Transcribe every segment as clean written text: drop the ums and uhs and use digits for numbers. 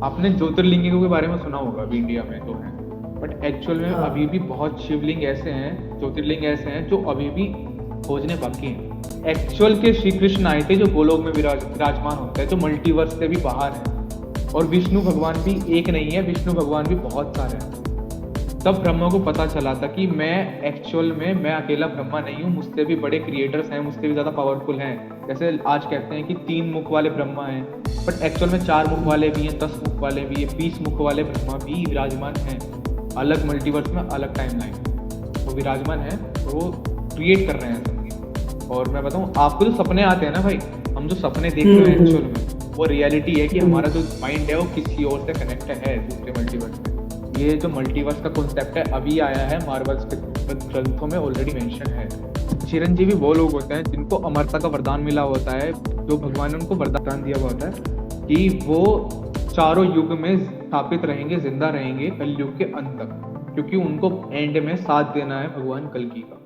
आपने ज्योतिर्लिंगों के बारे में सुना होगा, अभी इंडिया में जो है, बट एक्चुअल में हाँ। अभी भी बहुत शिवलिंग ऐसे हैं, ज्योतिर्लिंग ऐसे हैं जो अभी भी खोजने बाकी हैं। एक्चुअल के श्री कृष्ण आए थे जो गोलोक में विराजमान होते हैं, जो मल्टीवर्स से भी बाहर है। और विष्णु भगवान भी एक नहीं है, विष्णु भगवान भी बहुत सारे हैं। तब ब्रह्मा को पता चला था कि मैं अकेला ब्रह्मा नहीं हूँ, मुझसे भी बड़े क्रिएटर्स हैं, मुझसे भी ज्यादा पावरफुल हैं। जैसे आज कहते हैं कि 3 मुख वाले ब्रह्मा हैं, बट एक्चुअल में 4 मुख वाले भी हैं, 10 मुख वाले भी हैं, 20 मुख वाले ब्रह्मा भी विराजमान हैं। अलग मल्टीवर्स में, अलग टाइमलाइन में वो विराजमान है, और वो क्रिएट कर रहे हैं सब। और मैं बताऊँ आपको, जो सपने आते हैं ना भाई, हम जो सपने देखते हैं एक्चुअल हम्म। में, वो रियलिटी है कि हम्म। हमारा जो माइंड है वो किसी और से कनेक्ट है, दूसरे मल्टीवर्स में। ये जो मल्टीवर्स का कॉन्सेप्ट है अभी आया है, मार्वल्स के ग्रंथों में ऑलरेडी मेंशन है। चिरंजीवी वो लोग होते हैं जिनको अमरता का वरदान मिला होता है, जो भगवान ने उनको वरदान दिया हुआ होता है कि वो चारों युग में स्थापित रहेंगे, जिंदा रहेंगे कलयुग के अंत तक, क्योंकि उनको एंड में साथ देना है भगवान कल्कि का।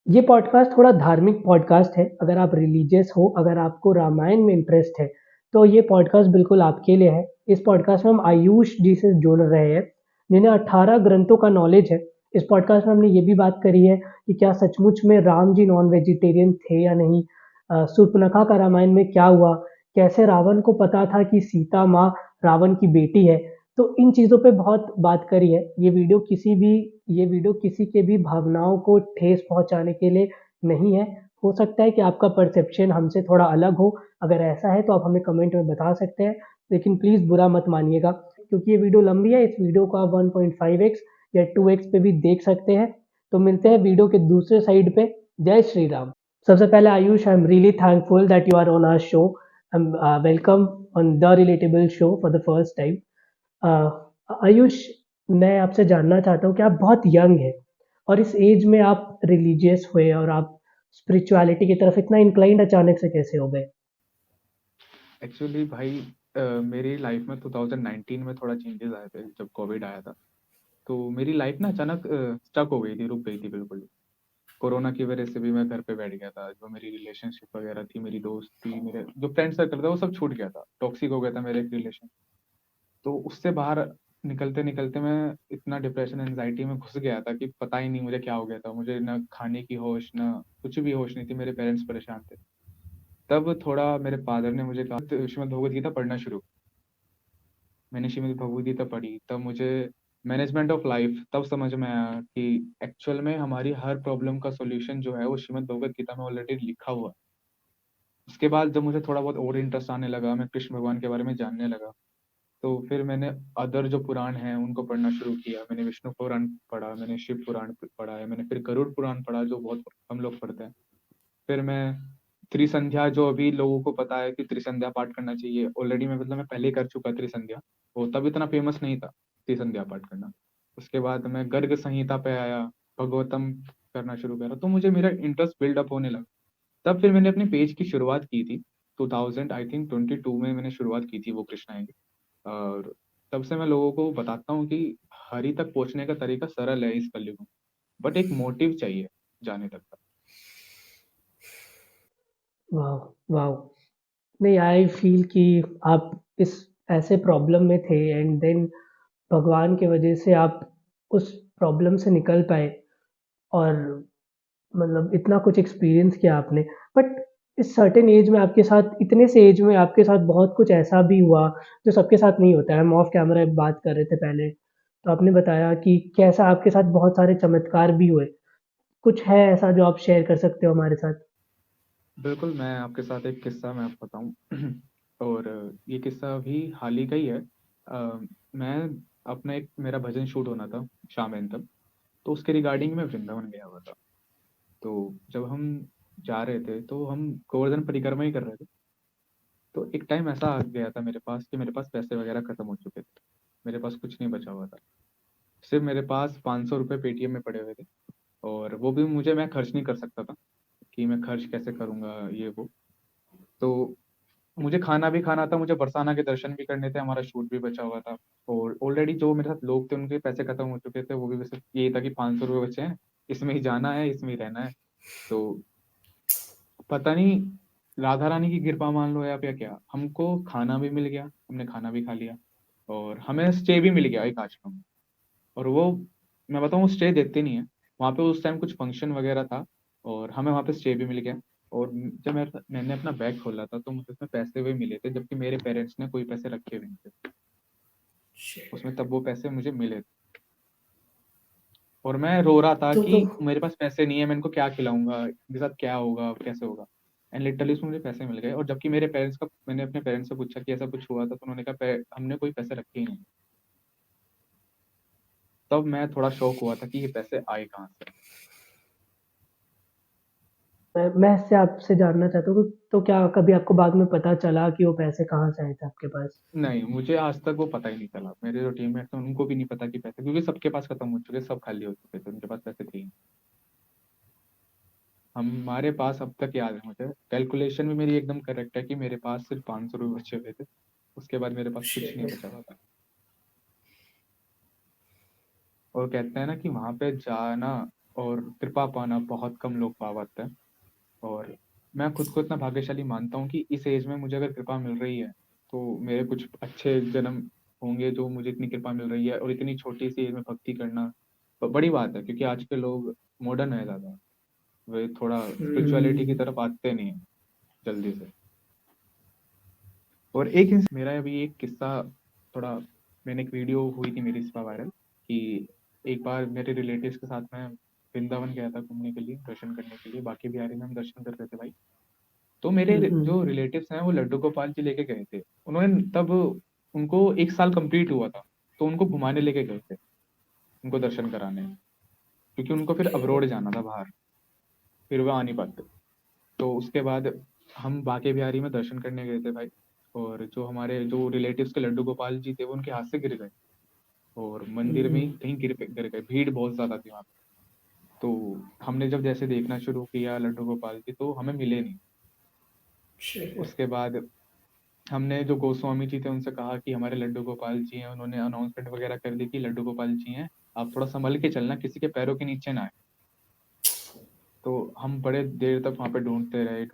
ये पॉडकास्ट थोड़ा धार्मिक पॉडकास्ट है। अगर आप रिलीजियस हो, अगर आपको रामायण में इंटरेस्ट है, तो ये पॉडकास्ट बिल्कुल आपके लिए है। इस पॉडकास्ट में हम आयुष जी से जुड़ रहे हैं, जिन्हें 18 ग्रंथों का नॉलेज है। इस पॉडकास्ट में हमने ये भी बात करी है कि क्या सचमुच में राम जी नॉन वेजिटेरियन थे या नहीं, शूर्पणखा का रामायण में क्या हुआ, कैसे रावण को पता था कि सीता माँ रावण की बेटी है। तो इन चीज़ों पे बहुत बात करी है। ये वीडियो किसी के भी भावनाओं को ठेस पहुंचाने के लिए नहीं है। हो सकता है कि आपका परसेप्शन हमसे थोड़ा अलग हो। अगर ऐसा है तो आप हमें कमेंट में बता सकते हैं, लेकिन प्लीज़ बुरा मत मानिएगा, क्योंकि ये वीडियो लंबी है। इस वीडियो को आप 1.5x या 2x पे भी देख सकते हैं। तो मिलते हैं वीडियो के दूसरे साइड पे। जय श्री राम। सबसे पहले Ayush, I am really thankful that you are on our show. Welcome on the relatable show for the first time. Ayush, मैं आपसे जानना चाहता हूँ कि आप बहुत यंग हैं, और इस एज में आप रिलीजियस हुए और आप स्पिरिचुअलिटी की तरफ इतना इंक्लाइंड अचानक से कैसे हो गए? एक्चुअली भाई, मेरी लाइफ में 2019 में थोड़ा चेंजेस आए थे जब कोविड आया था। तो मेरी लाइफ ना अचानक स्टक हो गई थी, रुक गई थी बिल्कुल। कोरोना की वजह से भी मैं घर पे बैठ गया था, जो मेरी रिलेशनशिप वगैरह थी, मेरी दोस्त थी, मेरे जो फ्रेंड सर्कल था, वो सब छूट गया था, टॉक्सिक हो गया था मेरे रिलेशन। तो उससे बाहर निकलते निकलते मैं इतना डिप्रेशन एंजाइटी में घुस गया था कि पता ही नहीं मुझे क्या हो गया था। मुझे ना खाने की होश, ना कुछ भी होश नहीं थी। मेरे पेरेंट्स परेशान थे। तब थोड़ा मेरे फादर ने मुझे कहा, "तो श्रीमद् भगवद गीता पढ़ना शुरू।" मैंने श्रीमद् भगवद गीता पढ़ी, तब मुझे मैनेजमेंट ऑफ लाइफ तब समझ में आया कि एक्चुअल में हमारी हर प्रॉब्लम का सॉल्यूशन जो है वो श्रीमद् भगवद गीता में ऑलरेडी लिखा हुआ है। उसके बाद जब मुझे थोड़ा बहुत और इंटरेस्ट आने लगा, मैं कृष्ण भगवान के बारे में जानने लगा, तो फिर मैंने अदर जो पुराण हैं उनको पढ़ना शुरू किया। मैंने विष्णु पुराण पढ़ा, मैंने शिव पुराण पढ़ा है, मैंने फिर गरुड़ पुराण पढ़ा जो बहुत कम लोग पढ़ते हैं। फिर मैं त्रिसंध्या, जो अभी लोगों को पता है कि त्रिसंध्या पाठ करना चाहिए, ऑलरेडी मैं पहले ही कर चुका त्रिसंध्या। वो तब इतना फेमस नहीं था त्रिसंध्या पाठ करना। उसके बाद मैं गर्ग संहिता पे आया, भगवतम करना शुरू करा, तो मुझे मेरा इंटरेस्ट बिल्डअप होने लगा। तब फिर मैंने अपने पेज की शुरुआत की थी, 2000 आई थिंक 22 में मैंने शुरुआत की थी वो कृष्णा। और तब से मैं लोगों को बताता हूँ कि हरि तक पहुंचने का तरीका सरल है इस कलयुग में, बट एक मोटिव चाहिए जाने तक का। वाह, वाह। नहीं, आई फील कि आप इस ऐसे प्रॉब्लम में थे, एंड देन भगवान की वजह से आप उस प्रॉब्लम से निकल पाए, और मतलब इतना कुछ एक्सपीरियंस किया आपने। बट इस सर्टेन एज में आपके साथ, इतने से एज में आपके साथ बहुत कुछ ऐसा भी हुआ जो सबके साथ नहीं होता है। हम ऑफ कैमरा बात कर रहे थे पहले, तो आपने बताया कि कैसा आपके साथ बहुत सारे चमत्कार भी हुए। कुछ है ऐसा जो आप शेयर कर सकते हो हमारे साथ? बिल्कुल, मैं आपके साथ एक किस्सा मैं आपको बताऊं और ये किस्सा भी हाल ही का ही है। मैं अपना एक मेरा भजन शूट होना था शाम एन तक, तो उसके रिगार्डिंग मैं वृंदावन गया हुआ था। तो जब हम जा रहे थे तो हम गोवर्धन परिक्रमा ही कर रहे थे। तो एक टाइम ऐसा आ गया था मेरे पास कि मेरे पास पैसे वगैरह खत्म हो चुके थे। मेरे पास कुछ नहीं बचा हुआ था। सिर्फ मेरे पास 500 रुपये पेटीएम में पड़े हुए थे, और वो भी मुझे मैं खर्च नहीं कर सकता था कि मैं खर्च कैसे करूंगा ये वो। तो मुझे खाना भी खाना था, मुझे बरसाना के दर्शन भी करने थे, हमारा शूट भी बचा हुआ था। और ऑलरेडी जो मेरे साथ लोग थे उनके पैसे खत्म हो चुके थे, वो भी बस यही था कि 500 रुपये बचे हैं, इसमें ही जाना है, इसमें ही रहना है। तो पता नहीं, राधा रानी की कृपा मान लो या फिर क्या, हमको खाना भी मिल गया, हमने खाना भी खा लिया। और हमें स्टे भी मिल गया एक आश्रम में। और वो, मैं बताऊँ, स्टे देते नहीं है वहाँ पे। उस टाइम कुछ फंक्शन वगैरह था और हमें वहाँ पे स्टे भी मिल गया। और जब मैंने अपना बैग खोला था तो मुझे उसमें पैसे भी मिले थे, जबकि मेरे पेरेंट्स ने कोई पैसे रखे हुए नहीं थे उसमें, तब वो पैसे मुझे मिले थे। और मैं रो रहा था कि तो मेरे पास पैसे नहीं है, मैं इनको क्या खिलाऊंगा, इनके साथ क्या होगा, कैसे होगा। एंड लिटरली उसमें मुझे पैसे मिल गए। और जबकि मेरे पेरेंट्स का, मैंने अपने पेरेंट्स से पूछा कि ऐसा कुछ हुआ था, तो उन्होंने कहा हमने कोई पैसे रखे ही नहीं। तब मैं थोड़ा शौक हुआ था कि ये पैसे आए कहाँ से। मैं इससे आपसे जानना चाहता हूँ, तो क्या कभी आपको बाद में पता चला कि वो पैसे कहाँ से आए थे आपके पास? नहीं, मुझे आज तक वो पता ही नहीं चला। मेरे जो टीममेट्स हैं उनको भी नहीं पता कि पैसे, क्योंकि सबके पास खत्म हो चुके, सब खाली हो चुके थे, उनके पास पैसे थे ही नहीं। हमारे पास अब तक याद है, मुझे कैलकुलेशन भी मेरी एकदम करेक्ट है कि मेरे पास सिर्फ 500 रुपये बचे हुए थे। उसके बाद मेरे पास कुछ नहीं बचा हुआ था। और कहते हैं ना कि वहां पे जाना और कृपा पाना बहुत कम लोग पा पाते हैं। और मैं खुद को इतना भाग्यशाली मानता हूँ कि इस एज में मुझे अगर कृपा मिल रही है तो मेरे कुछ अच्छे जन्म होंगे जो मुझे इतनी कृपा मिल रही है। और इतनी छोटी सी एज में भक्ति करना बड़ी बात है, क्योंकि आज के लोग मॉडर्न है ज़्यादा, वे थोड़ा स्पिरिचुअलिटी की हम्म। तरफ आते नहीं है जल्दी से। और एक मेरा अभी एक किस्सा थोड़ा, मैंने एक वीडियो हुई थी मेरी इस पर वायरल कि एक बार मेरे रिलेटिव्स के साथ मैं वृंदावन गया था घूमने के लिए, दर्शन करने के लिए। बाकी बिहारी में हम दर्शन कर रहे थे भाई। तो मेरे जो हम्म। रिलेटिव्स हैं वो लड्डू गोपाल जी लेके गए थे। उन्होंने तब, उनको 1 साल कंप्लीट हुआ था, तो उनको घुमाने लेके गए थे, उनको दर्शन कराने, क्योंकि उनको फिर अब्रोड जाना था बाहर, फिर वो आ नहीं पाते। तो उसके बाद हम बाके बिहारी में दर्शन करने गए थे भाई। और जो हमारे जो रिलेटिव्स के लड्डू गोपाल जी थे वो उनके हाथ से गिर गए, और मंदिर में ही हम्म। कहीं गिर गए। भीड़ बहुत ज्यादा थी वहाँ पे। तो हमने जब जैसे देखना शुरू किया लड्डू गोपाल जी, तो हमें मिले नहीं। उसके बाद हमने जो गोस्वामी जी थे उनसे कहा कि हमारे लड्डू गोपाल जी हैं। उन्होंने अनाउंसमेंट वगैरह कर दी कि लड्डू गोपाल जी हैं, आप थोड़ा संभल के चलना, किसी के पैरों के नीचे ना आए। तो हम बड़े देर तक वहाँ पे ढूंढते रहे,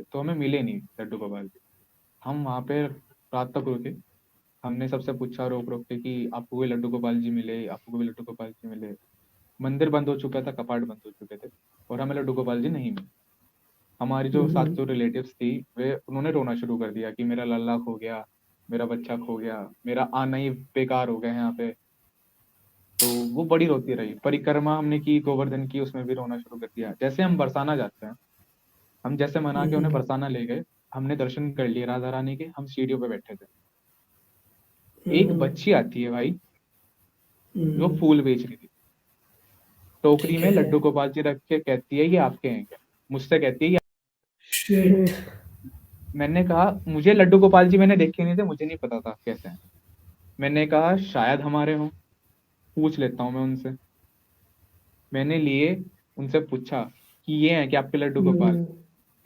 तो हमें मिले नहीं लड्डू गोपाल जी। हम वहाँ पे रात तक रुके। हमने सबसे पूछा रोक रोक के कि आपको भी लड्डू गोपाल जी मिले, आपको भी लड्डू गोपाल जी मिले। मंदिर बंद हो चुका था, कपाट बंद हो चुके थे, और हमें लड्डू गोपाल जी नहीं मिले। हमारी जो साथ हम्म। जो रिलेटिव्स थी, वे उन्होंने रोना शुरू कर दिया कि मेरा लल्ला खो गया, मेरा बच्चा खो गया, मेरा आना ही बेकार हो गया है यहाँ पे। तो वो बड़ी रोती रही। परिक्रमा हमने की, गोवर्धन की, उसमें भी रोना शुरू कर दिया। जैसे हम बरसाना जाते हैं, हम जैसे मना के उन्हें हम्म। बरसाना ले गए। हमने दर्शन कर लिए राधा रानी के, हम सीढ़ियों पे बैठे थे। एक हम्म। बच्ची आती है भाई, जो हम्म। फूल बेच रही थी, टोकरी ठीक में है। लड्डू गोपाल जी रख के कहती है ये आपके हैं क्या। मुझसे कहती है ये। शिट। मैंने कहा मुझे लड्डू गोपाल जी मैंने देखे नहीं थे, मुझे नहीं पता था कैसे हैं। मैंने कहा शायद हमारे हों, पूछ लेता हूँ मैं उनसे। मैंने लिए, उनसे पूछा कि ये हैं क्या आपके लड्डू गोपाल। हम्म।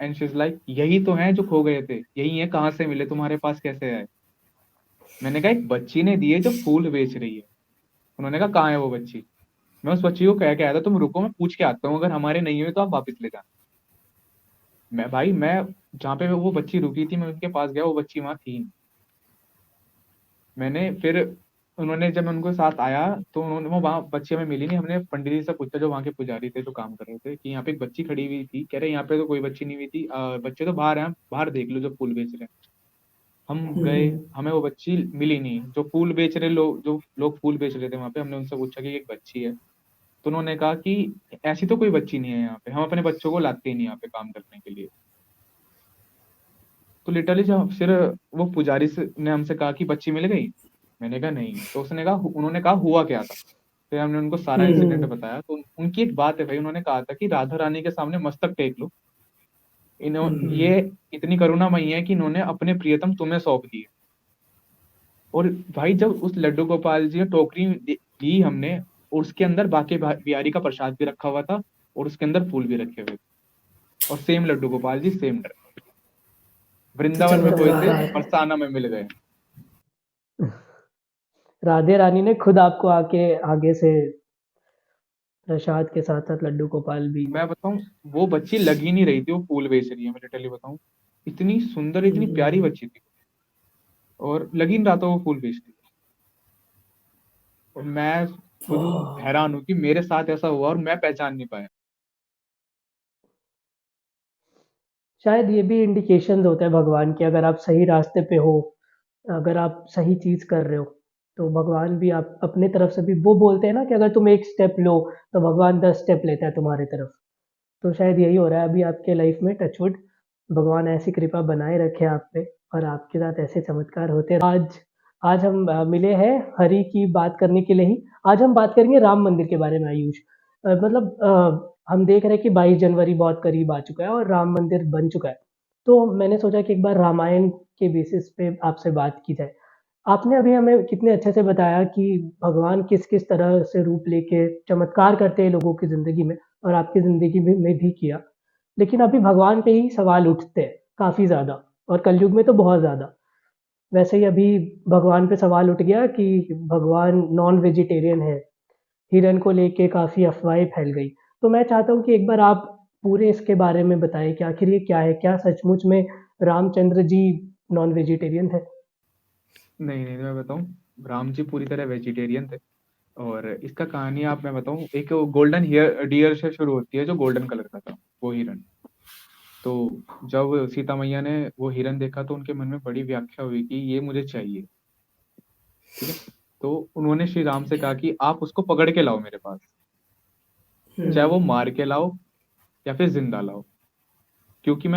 एंड शी इज लाइक यही तो हैं जो खो गए थे, यही है, कहाँ से मिले तुम्हारे पास, कैसे आए। मैंने कहा एक बच्ची ने दिए जो फूल बेच रही है। उन्होंने कहा कहाँ है वो बच्ची। मैं उस बच्ची को कह के आया था तुम रुको मैं पूछ के आता हूँ, अगर हमारे नहीं हुए तो आप वापस ले जाना। मैं जहाँ पे वो बच्ची रुकी थी मैं उनके पास गया, वो बच्ची वहां थी। मैंने फिर, उन्होंने जब मैं उनको साथ आया तो उन्होंने, वो वहाँ बच्ची हमें मिली नहीं। हमने पंडित जी से पूछा जो वहाँ के पुजारी थे जो काम कर रहे थे कि यहाँ पे एक बच्ची खड़ी हुई थी। कह रहे यहाँ पे तो कोई बच्ची नहीं हुई थी, बच्चे तो बाहर हैं, बाहर देख लो जो फूल बेच रहे हैं। हम गए, हम्म। हमें वो बच्ची मिली नहीं। जो फूल बेच रहे लोग, जो लोग फूल बेच रहे थे वहां पे, हमने उनसे पूछा कि एक बच्ची है। तो उन्होंने कहा कि ऐसी तो कोई बच्ची नहीं है यहाँ पे, हम अपने बच्चों को लाते ही नहीं यहाँ पे काम करने के लिए। तो लिटरली जब फिर वो पुजारी से ने हमसे कहा कि बच्ची मिल गई, मैंने कहा नहीं। तो उसने कहा, उन्होंने कहा हुआ क्या था। फिर हमने उनको सारा इंसिडेंट हम्म। बताया। तो उनकी एक बात है भाई, उन्होंने कहा था कि राधा रानी के सामने मस्तक टेक लो, हम्म। ये इतनी करुणामयी है कि इन्होंने अपने प्रियतम तुम्हें सौंप दिए। और भाई जब उस लड्डू गोपाल जी ने टोकरी दी हमने, और उसके अंदर बाके बिहारी का प्रसाद भी रखा हुआ था, और उसके अंदर फूल भी रखे हुए थे, और same Laddu Gopal ji same dress. तो वृंदावन में खोए थे, चमत्कार। बरसाना में मिल गए। राधे रानी ने खुद आपको आके आगे से प्रसाद के साथ साथ लड्डू गोपाल भी। मैं बताऊं, वो बच्ची लग ही नहीं रही थी वो फूल बेच रही है, मैं लिटरली बताऊं। इतनी सुंदर, इतनी प्यारी हम्म। बच्ची थी, और लग ही नहीं रहा था वो फूल बेच रही है। और मैं खुद हैरान हूँ कि मेरे साथ ऐसा हुआ और मैं पहचान नहीं पाया। शायद ये भी इंडिकेशंस होते हैं भगवान के, अगर आप सही रास्ते पे हो, अगर आप सही चीज़ कर रहे हो, तो भगवान भी आप अपने तरफ से भी, वो बोलते हैं ना कि अगर तुम एक स्टेप लो तो भगवान 10 स्टेप लेता है तुम्हारी तरफ। तो शायद यही हो रहा है अभी आपके लाइफ में, टचवुड। भगवान ऐसी कृपा बनाए रखे आप पे और आपके साथ ऐसे चमत्कार होते रहे। आज आज हम मिले हैं हरि की बात करने के लिए ही। आज हम बात करेंगे राम मंदिर के बारे में, आयुष। हम देख रहे हैं कि 22 जनवरी बहुत करीब आ चुका है और राम मंदिर बन चुका है। तो मैंने सोचा कि एक बार रामायण के बेसिस पे आपसे बात की जाए। आपने अभी हमें कितने अच्छे से बताया कि भगवान किस-किस तरह से रूप लेके चमत्कार करते हैं लोगों की ज़िंदगी में, और आपकी ज़िंदगी में भी किया। लेकिन अभी भगवान पे ही सवाल उठते हैं काफ़ी ज़्यादा, और कलयुग में तो बहुत ज़्यादा। वैसे ही अभी भगवान पे सवाल उठ गया कि भगवान नॉन वेजिटेरियन है। हिरण को लेके काफ़ी अफ़वाहें फैल गई। तो मैं चाहता हूँ कि एक बार आप पूरे इसके बारे में बताएँ कि आखिर ये क्या है? क्या सचमुच में रामचंद्र जी नॉन वेजिटेरियन थे? नहीं नहीं, मैं बताऊं, राम जी पूरी तरह वेजिटेरियन थे। और इसका कहानी आप मैं बताऊं, एक गोल्डन हियर डियर से शुरू होती है जो गोल्डन कलर का था, वो हिरन। तो जब सीता मैया ने वो हिरन देखा तो उनके मन में बड़ी व्याख्या हुई कि ये मुझे चाहिए। ठीक है। तो उन्होंने श्री राम से कहा कि आप उसको पकड़ के लाओ मेरे पास, चाहे वो मार के लाओ या फिर जिंदा लाओ। क्योंकि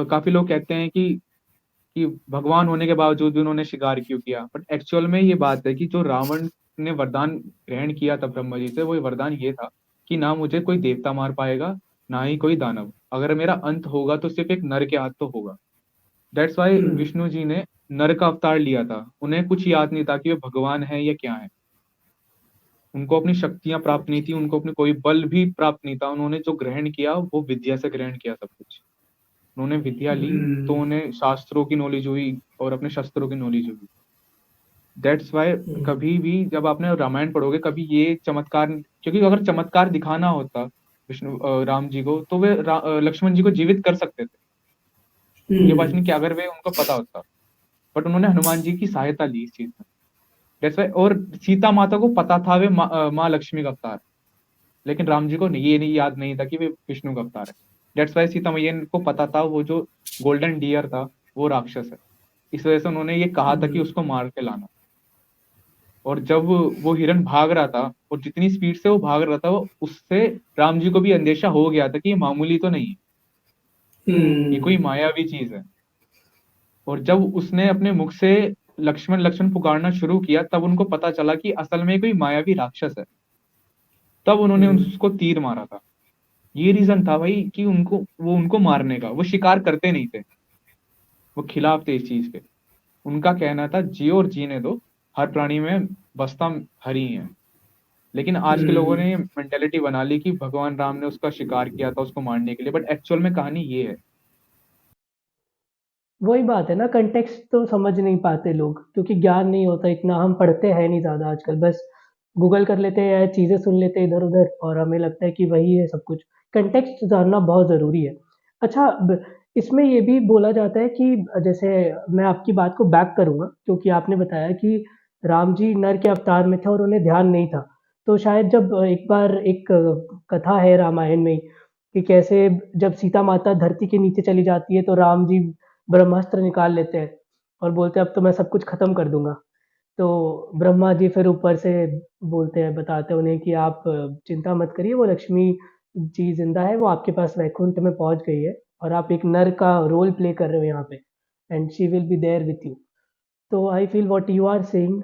काफी लोग कहते हैं कि भगवान होने के बावजूद भी उन्होंने शिकार क्यों किया, बट एक्चुअल में ये बात है कि जो रावण ने वरदान ग्रहण किया था ब्रह्मा जी से, वो वरदान ये था कि ना मुझे कोई देवता मार पाएगा, ना ही कोई दानव। अगर मेरा अंत होगा तो सिर्फ एक नर के हाथ तो होगा। दैट्स वाई विष्णु जी ने नर का अवतार लिया था। उन्हें कुछ याद नहीं था कि वे भगवान है या क्या है। उनको अपनी शक्तियां प्राप्त नहीं थी, उनको अपनी कोई बल भी प्राप्त नहीं था। उन्होंने जो ग्रहण किया वो विद्या से ग्रहण किया सब कुछ। उन्होंने विद्या ली तो उन्हें शास्त्रों की नॉलेज हुई और अपने शस्त्रों की नॉलेज हुई। दैट्स वाई कभी भी जब आपने रामायण पढ़ोगे कभी ये चमत्कार, क्योंकि अगर चमत्कार दिखाना होता राम जी को तो वे लक्ष्मण जी को जीवित कर सकते थे। ये बात नहीं कि अगर वे उनको पता होता, बट उन्होंने हनुमान जी की सहायता ली इस चीज में। That's why. और सीता माता को पता था वे माँ लक्ष्मी का अवतार, लेकिन राम जी को ये नहीं याद नहीं था कि वे विष्णु का अवतार है। दैट्स वाई सीता मैया को पता था वो जो गोल्डन डियर था वो राक्षस है। इस वजह से उन्होंने ये कहा था कि उसको मार के लाना। और जब वो हिरन भाग रहा था और जितनी स्पीड से वो भाग रहा था, वो उससे राम जी को भी अंदेशा हो गया था कि ये मामूली तो नहीं है, ये कोई मायावी चीज है। और जब उसने अपने मुख से लक्ष्मण लक्ष्मण पुकारना शुरू किया तब उनको पता चला कि असल में कोई मायावी राक्षस है। तब उन्होंने उसको तीर मारा था। ये रीजन था भाई कि उनको मारने का, वो शिकार करते नहीं थे, वो खिलाफ थे इस चीज के। उनका कहना था जियो और जीने दो, हर प्राणी में बसता हरि है। लेकिन आज के लोगों ने ये मेंटेलिटी बना ली कि भगवान राम ने उसका शिकार किया था उसको मारने के लिए, बट एक्चुअल में कहानी ये है। वही बात है ना, कंटेक्स्ट तो समझ नहीं पाते लोग, क्योंकि ज्ञान नहीं होता इतना, हम पढ़ते हैं नहीं ज़्यादा आजकल, बस गूगल कर लेते हैं या चीज़ें सुन लेते हैं इधर-उधर और हमें लगता है कि वही है सब कुछ। कंटेक्स्ट जानना बहुत ज़रूरी है। अच्छा, इसमें ये भी बोला जाता है कि जैसे, मैं आपकी बात को बैक करूँगा क्योंकि आपने बताया कि राम जी नर के अवतार में थे और उन्हें ध्यान नहीं था। तो शायद जब एक बार एक कथा है रामायण में कि कैसे जब सीता माता धरती के नीचे चली जाती है तो राम जी ब्रह्मास्त्र निकाल लेते हैं और बोलते हैं अब तो मैं सब कुछ खत्म कर दूंगा। तो ब्रह्मा जी फिर ऊपर से बोलते हैं, बताते हैं उन्हें कि आप चिंता मत करिए, वो लक्ष्मी जी जिंदा है, वो आपके पास वैकुंठ में पहुंच गई है और आप एक नर का रोल प्ले कर रहे हो यहाँ पे, and she will be there with you. तो I feel what you are saying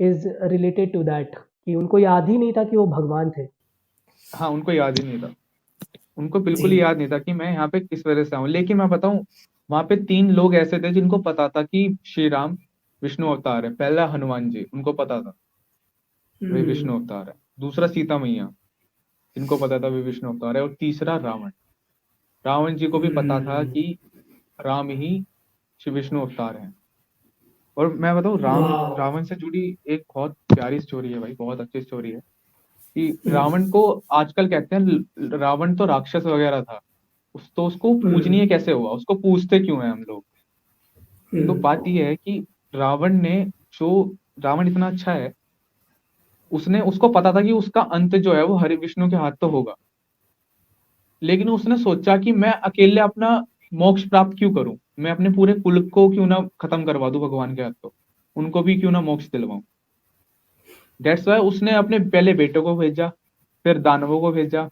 is related to that, कि उनको याद ही नहीं था कि वो भगवान थे। हाँ, उनको याद ही नहीं था। उनको बिल्कुल ही याद नहीं था कि मैं यहाँ पे किस वजह से आऊं। लेकिन मैं बताऊं, वहां पे 3 लोग ऐसे थे जिनको पता था कि श्री राम विष्णु अवतार है। पहला हनुमान जी, उनको पता था वे विष्णु अवतार है। दूसरा सीता मैया, जिनको पता था वे विष्णु अवतार है। और तीसरा रावण। रावण जी को भी पता था कि राम ही श्री विष्णु अवतार है। और मैं बताऊं, रावण से जुड़ी एक बहुत प्यारी स्टोरी है भाई, बहुत अच्छी स्टोरी है कि रावण को आजकल कहते हैं रावण तो राक्षस वगैरह था, उसको पूजनीय कैसे हुआ, उसको पूजते क्यों है हम लोग। तो बात यह है कि रावण ने जो रावण इतना अच्छा है, उसने उसको पता था कि उसका अंत जो है वो हरि विष्णु के हाथ तो होगा, लेकिन उसने सोचा कि मैं अकेले अपना मोक्ष प्राप्त क्यों करूं, मैं अपने पूरे कुल को क्यों ना खत्म करवा दूं भगवान के हाथों, उनको भी क्यों ना मोक्ष दिलवाऊं। दैट्स वाई उसने अपने पहले बेटों को भेजा, फिर दानवों को भेजा,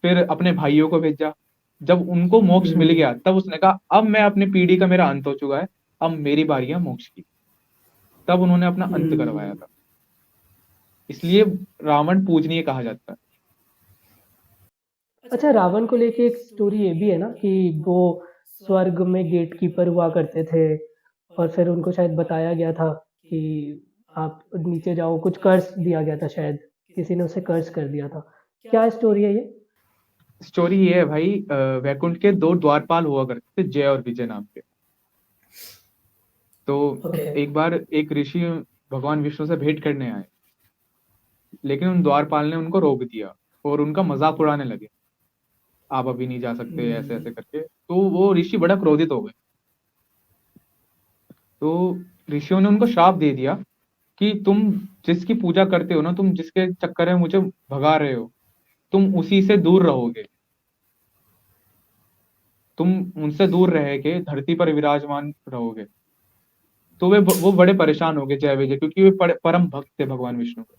फिर अपने भाइयों को भेजा। जब उनको मोक्ष मिल हम्म गया तब उसने कहा अब मैं अपनी पीढ़ी का मेरा अंत हो चुका है, अब मेरी बारी है मोक्ष की। तब उन्होंने अपना अंत करवाया हम्म। था। इसलिए रावण पूजनीय कहा जाता है। अच्छा, रावण को लेके एक स्टोरी ये भी है ना कि वो स्वर्ग में गेट कीपर हुआ करते थे और फिर उनको शायद बताया गया था कि आप नीचे जाओ, कुछ कर्स दिया गया था शायद, किसी ने उसे कर्स कर दिया था। क्या स्टोरी है ये? स्टोरी ये है भाई, वैकुंठ के दो द्वारपाल हुआ करते थे, जय और विजय नाम के। तो ओके। एक बार एक ऋषि भगवान विष्णु से भेंट करने आए, लेकिन उन द्वारपाल ने उनको रोक दिया और उनका मजाक उड़ाने लगे, आप अभी नहीं जा सकते ऐसे हम्म ऐसे करके। तो वो ऋषि बड़ा क्रोधित हो गए। तो ऋषियों ने उनको श्राप दे दिया कि तुम जिसकी पूजा करते हो ना, तुम जिसके चक्कर में मुझे भगा रहे हो, तुम उसी से दूर रहोगे। तुम उनसे दूर रह के धरती पर विराजमान रहोगे। तो वो बड़े परेशान हो गए जय विजय, क्योंकि वे परम भक्त थे भगवान विष्णु के।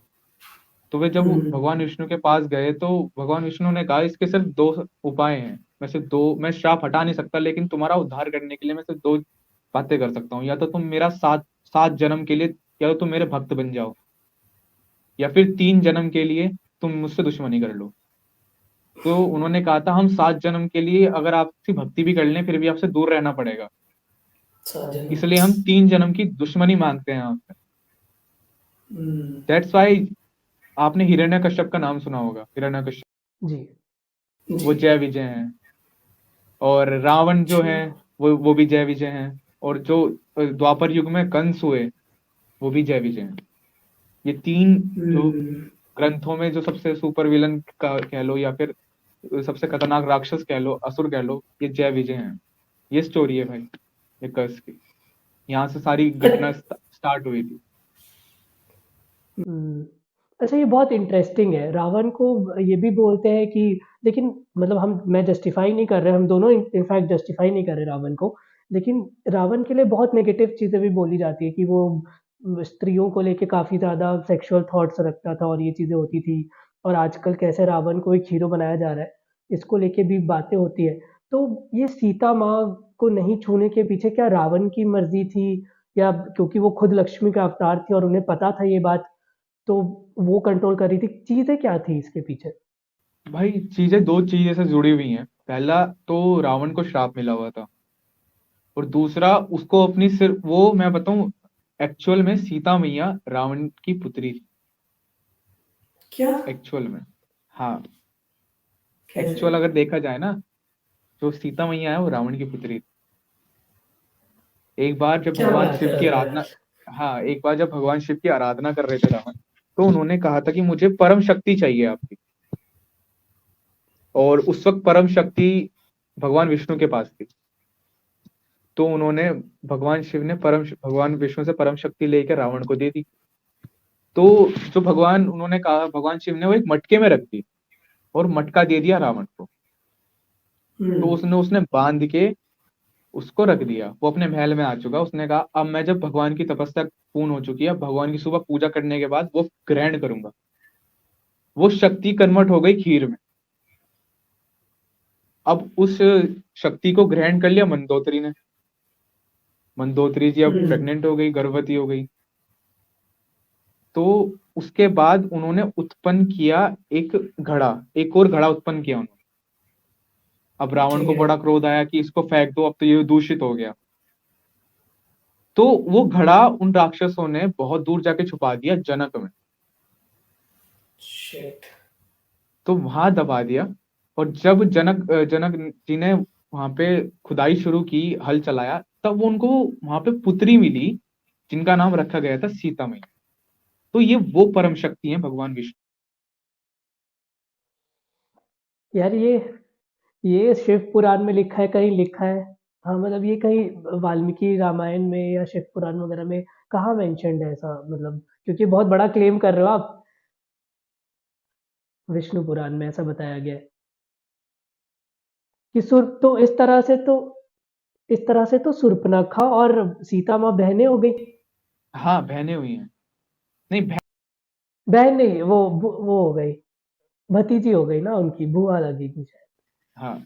तो वे जब हम्म भगवान विष्णु के पास गए तो भगवान विष्णु ने कहा इसके सिर्फ दो उपाय हैं, मैं सिर्फ दो, मैं श्राप हटा नहीं सकता, लेकिन तुम्हारा उद्धार करने के लिए मैं सिर्फ दो बातें कर सकता हूँ। या तो तुम मेरा सात सात जन्म के लिए, या तो तुम मेरे भक्त बन जाओ, या फिर 3 जन्म के लिए तुम मुझसे दुश्मनी कर लो। तो उन्होंने कहा था हम 7 जन्म के लिए अगर आपकी भक्ति भी कर लें फिर भी आपसे दूर रहना पड़ेगा, साजन। इसलिए हम 3 जन्म की दुश्मनी मांगते हैं आपसे। हम्म। दैट्स वाई आपने हिरण्यकश्यप का नाम सुना होगा, हिरण्यकश्यप जी वो जी। जय विजय हैं। और रावण जो अच्छा। है वो भी जय विजय हैं। और जो द्वापर युग में कंस हुए वो भी जय विजय हैं। ये तीन जो हम्म। ग्रंथों में जो सबसे सुपर विलन का कह लो, या फिर सबसे खतरनाक राक्षस कह लो, असुर कह लो, ये जय विजय हैं। ये स्टोरी है भाई, ये कर्स की। यहाँ से सारी घटना स्टार्ट हुई थी। हुँ। अच्छा, ये बहुत इंटरेस्टिंग है। रावण को ये भी बोलते हैं कि, लेकिन मतलब मैं जस्टिफ़ाई नहीं कर रहे, हम दोनों इनफैक्ट जस्टिफ़ाई नहीं कर रहे रावण को। लेकिन रावण के लिए बहुत नेगेटिव चीज़ें भी बोली जाती है कि वो स्त्रियों को लेके काफ़ी ज़्यादा सेक्सुअल थॉट्स रखता था और ये चीज़ें होती थी। और आजकल कैसे रावण को एक हीरो बनाया जा रहा है, इसको लेके भी बातें होती हैं। तो ये सीता माँ को नहीं छूने के पीछे क्या रावण की मर्ज़ी थी, या क्योंकि वो खुद लक्ष्मी का अवतार थी और उन्हें पता था ये बात, तो वो कंट्रोल कर रही थी? चीज़ें क्या थी इसके पीछे? भाई चीजें दो चीजें से जुड़ी हुई हैं। पहला तो रावण को श्राप मिला हुआ था, और दूसरा उसको अपनी सिर्फ वो मैं बताऊं, एक्चुअल में सीता मैया रावण की पुत्री थी। क्या? एक्चुअल में, हाँ, कैसे? एक्चुअल अगर देखा जाए ना, जो सीता मैया है वो रावण की पुत्री थी। एक बार जब क्या भगवान बात शिव कर की रहे हो आराधना, यार? हाँ, एक बार जब भगवान शिव की आराधना कर रहे थे रावण, तो उन्होंने कहा था कि मुझे परम शक्ति चाहिए आपकी। और उस वक्त परम शक्ति भगवान विष्णु के पास थी। तो उन्होंने, भगवान शिव ने भगवान विष्णु से परम शक्ति लेकर रावण को दे दी। तो जो भगवान, उन्होंने कहा भगवान शिव ने वो एक मटके में रख दी और मटका दे दिया रावण को। हुँ। तो उसने उसने बांध के उसको रख दिया, वो अपने महल में आ चुका। उसने कहा अब मैं जब भगवान की तपस्या पूर्ण हो चुकी है, भगवान की सुबह पूजा करने के बाद वो ग्रहण करूंगा। वो शक्ति कन्वर्ट हो गई खीर में। अब उस शक्ति को ग्रहण कर लिया मंदोदरी ने। मंदोदरी जी अब हुँ। प्रेग्नेंट हो गई, गर्भवती हो गई। तो उसके बाद उन्होंने उत्पन्न किया एक घड़ा, एक और घड़ा उत्पन्न किया उन्होंने। अब रावण ठीक को है। बड़ा क्रोध आया कि इसको फेंक दो, अब तो ये दूषित हो गया। तो वो घड़ा उन राक्षसों ने बहुत दूर जाके छुपा दिया, जनक में। शिट! तो वहां दबा दिया। और जब जनक जी ने वहां पे खुदाई शुरू की, हल चलाया, तब उनको वहां पे पुत्री मिली, जिनका नाम रखा गया था सीता मैया। तो ये वो परम शक्ति है भगवान विष्णु। यार, ये शिव पुराण में लिखा है, कहीं लिखा है? हाँ, मतलब ये कहीं वाल्मीकि रामायण में या शिव पुराण वगैरह में कहाँ मेंशन्ड है ऐसा, मतलब क्योंकि बहुत बड़ा क्लेम कर रहे हो आप। विष्णु पुराण में ऐसा बताया गया है कि सुर तो इस तरह से तो शूर्पणखा और सीता माँ बहनें हो गई। हाँ, बहनें हुई हैं। नहीं, बहन नहीं, वो हो गई, भतीजी हो गई ना उनकी, बुआ लगेगी शायद। हाँ।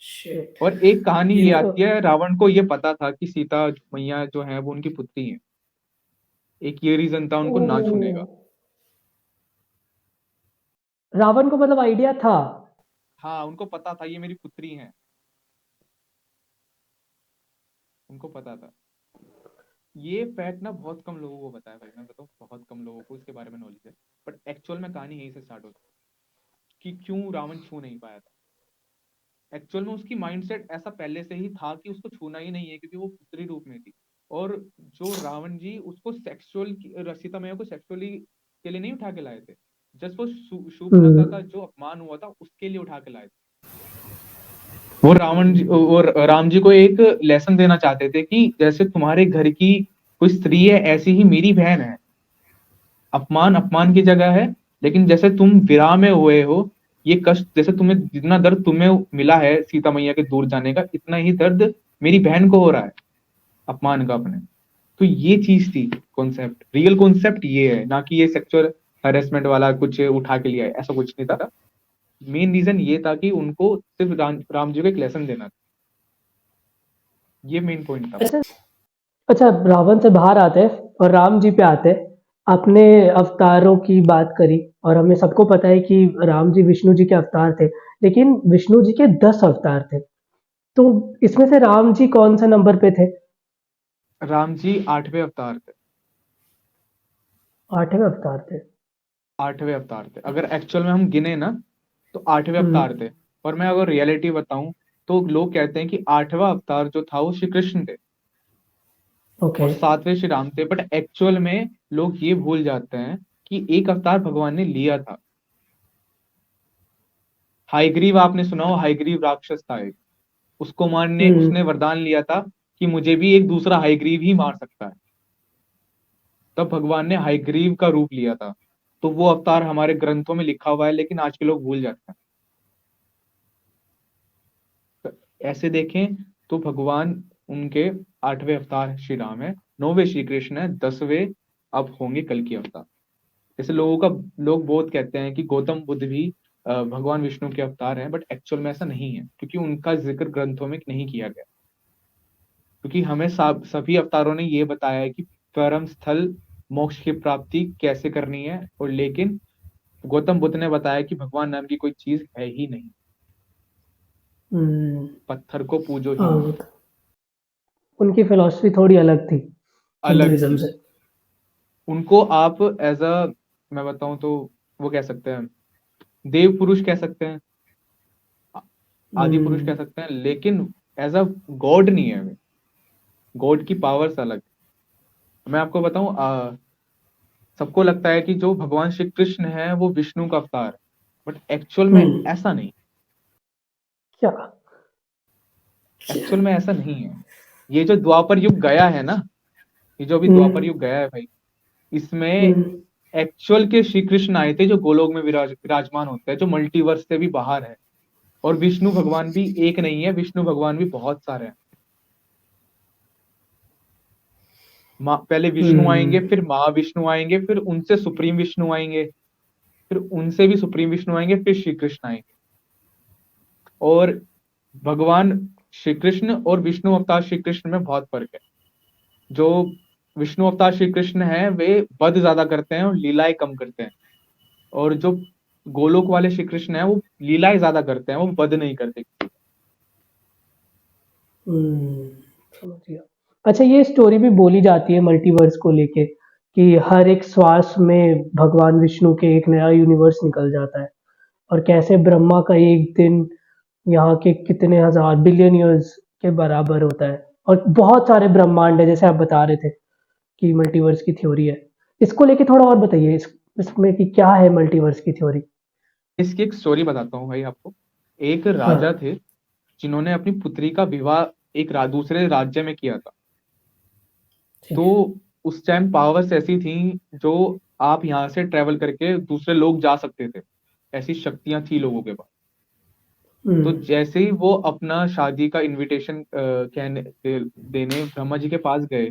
शिट। और एक कहानी ये ये तो आती है, रावण को ये पता था कि सीता मैया जो है वो उनकी पुत्री है। एक ये रीजन था उनको ना ओ, छूने का। रावण को मतलब आइडिया था। हाँ, उनको पता था ये मेरी पुत्री है, उनको पता था। ये फैक्ट ना बहुत कम लोगों को पता है भाई, मैं बताऊँ, बहुत कम लोगों को इसके बारे में नॉलेज है। बट एक्चुअल में कहानी यहीं से स्टार्ट होती है कि क्यों रावण छू नहीं पाया था। एक्चुअल में उसकी माइंडसेट ऐसा पहले से ही था कि उसको छूना ही नहीं है, क्योंकि वो पुत्री रूप में थी। और जो रावण जी उसको सेक्सुअल, सीता मैया को सेक्सुअली के लिए नहीं उठा के लाए थे। जस्ट वो शूर्पणखा का हम्म। जो अपमान हुआ था उसके लिए उठा के लाए थे। वो रावण जी और राम जी को एक लेसन देना चाहते थे कि जैसे तुम्हारे घर की कोई स्त्री है, ऐसी ही मेरी बहन है। अपमान अपमान की जगह है, लेकिन जैसे तुम विराह में हुए हो, ये कष्ट, जैसे तुम्हें जितना दर्द तुम्हें मिला है सीता मैया के दूर जाने का, इतना ही दर्द मेरी बहन को हो रहा है, अपमान का अपने। तो ये चीज थी, कॉन्सेप्ट, रियल कॉन्सेप्ट ये है, ना कि ये सेक्सुअल हरेसमेंट वाला कुछ उठा के लिया है, ऐसा कुछ नहीं था। मेन रीजन ये था कि उनको सिर्फ राम जी को एक लेसन देना था। ये मेन पॉइंट था। अच्छा। अच्छा, रावण से बाहर आते हैं और राम जी पे आते हैं। आपने अवतारों की बात करी और हमें सबको पता है कि राम जी विष्णु जी के अवतार थे, लेकिन विष्णु जी के 10 अवतार थे। तो इसमें से राम जी कौन से नंबर पे थे? राम जी 8वें अवतार थे। 8वें अवतार थे। 8वें अवतार थे, अगर एक्चुअल में हम गिने ना, तो 8वें अवतार हम्म। थे। और मैं अगर रियलिटी बताऊं, तो लोग कहते हैं कि 8वां अवतार जो था वो श्री कृष्ण थे ओके। और 7वें श्री राम थे। बट एक्चुअल में लोग ये भूल जाते हैं कि एक अवतार भगवान ने लिया था। हायग्रीव, आपने सुना हो, हायग्रीव राक्षस था एक, उसको मारने हम्म। उसने वरदान लिया था कि मुझे भी एक दूसरा हायग्रीव ही मार सकता है। तब भगवान ने हायग्रीव का रूप लिया था। तो वो अवतार हमारे ग्रंथों में लिखा हुआ है, लेकिन आज के लोग भूल जाते हैं। तो ऐसे देखें तो भगवान, उनके 8वें अवतार श्री राम है, 9वें श्री कृष्ण है, 10वें अब होंगे कल की अवतार। जैसे लोग बहुत कहते हैं कि गौतम बुद्ध भी भगवान विष्णु के अवतार हैं, बट एक्चुअल में ऐसा नहीं है, क्योंकि उनका जिक्र ग्रंथों में नहीं किया गया। क्योंकि हमें सभी अवतारों ने ये बताया है कि परम स्थल मोक्ष की प्राप्ति कैसे करनी है, और लेकिन गौतम बुद्ध ने बताया कि भगवान नाम की कोई चीज है ही नहीं, हम्म। पत्थर को पूजो ही हाँ, मत। उनकी फिलॉसफी थोड़ी अलग थी अलग हिंदुइज्म थी। से। उनको आप एज अ, मैं बताऊं तो, वो कह सकते हैं, देव पुरुष कह सकते हैं, आदि पुरुष हम्म। कह सकते हैं, लेकिन एज अ गॉड नहीं है वे। गॉड की पावर्स अलग। मैं आपको बताऊं, सबको लगता है कि जो भगवान श्री कृष्ण है वो विष्णु का अवतार है, बट एक्चुअल में हम्म। ऐसा नहीं। क्या? एक्चुअल में ऐसा नहीं है। ये जो द्वापर युग गया है ना, ये जो अभी द्वापर हम्म। युग गया है भाई, इसमें हम्म। एक्चुअल के श्री कृष्ण आए थे जो गोलोक में विराजमान होते हैं, जो मल्टीवर्स से भी बाहर है। और विष्णु भगवान भी एक नहीं है, विष्णु भगवान भी बहुत सारे हैं। पहले विष्णु हम्म। आएंगे, फिर महाविष्णु आएंगे, फिर उनसे सुप्रीम विष्णु आएंगे, फिर उनसे भी सुप्रीम विष्णु आएंगे, फिर श्री कृष्ण आएंगे। और भगवान श्री कृष्ण और विष्णु अवतार श्री कृष्ण में बहुत फर्क है। जो विष्णु अवतार श्री कृष्ण है वे वध ज्यादा करते हैं और लीलाएं कम करते हैं। और जो गोलोक वाले श्री कृष्ण है वो लीलाएं ज्यादा करते हैं, वो वध नहीं करते। हम्म। समझ गया। अच्छा, ये स्टोरी भी बोली जाती है मल्टीवर्स को लेके कि हर एक श्वास में भगवान विष्णु के एक नया यूनिवर्स निकल जाता है, और कैसे ब्रह्मा का एक दिन यहाँ के कितने हजार बिलियन ईयर्स के बराबर होता है, और बहुत सारे ब्रह्मांड है जैसे आप बता रहे थे कि मल्टीवर्स की थ्योरी है। इसको लेके थोड़ा और बताइए, इसमें कि क्या है मल्टीवर्स की थ्योरी? इसकी एक स्टोरी बताता हूँ भाई आपको। एक हाँ। राजा थे जिन्होंने अपनी पुत्री का विवाह एक दूसरे राज्य में किया था। ठीक तो है। उस टाइम पावर्स ऐसी थी जो आप यहाँ से ट्रेवल करके दूसरे लोग जा सकते थे। ऐसी शक्तियां थी लोगों के पास। तो हम्म, जैसे ही वो अपना शादी का इनविटेशन कहने देने ब्रह्मा जी के पास गए